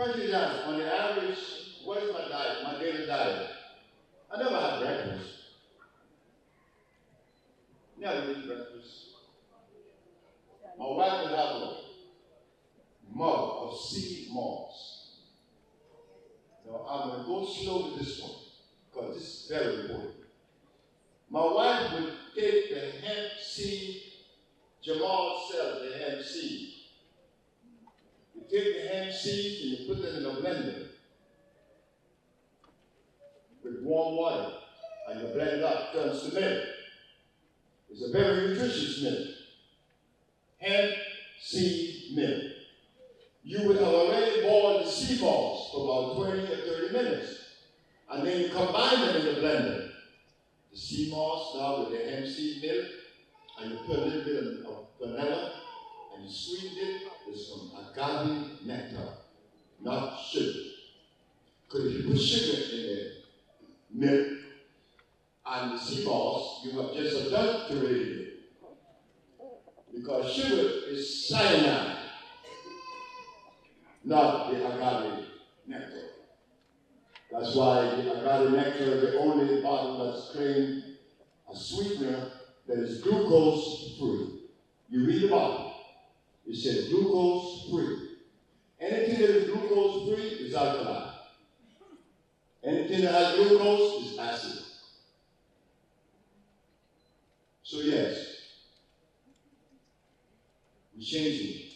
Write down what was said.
question is asked, on the average, what is my diet, my daily diet? I never had breakfast. Never eat breakfast. My wife would have a mug of sea moss. Now, I'm going to go slow with this one, because this is very important. My wife would take the hemp seed, Jamal sells the hemp seed. You take the hemp seeds and you put them in a blender with warm water, and you blend it up, turns to milk. It's a very nutritious milk. Hemp seed milk. You would have already boiled the sea moss for about 20 or 30 minutes, and then you combine them in the blender. The sea moss now with the hemp seed milk, and you put a little bit of vanilla, and you sweeten it with some agave nectar, not sugar. Because if you put sugar in the milk and the sea moss, you have just adulterated it. Because sugar is cyanide, not the agave nectar. That's why the agave nectar is the only bottle that's claimed a sweetener that is glucose free. You read the bottle, it says glucose free. Anything that is glucose free is alkaline. Anything that has glucose is acid. So yes, we're changing.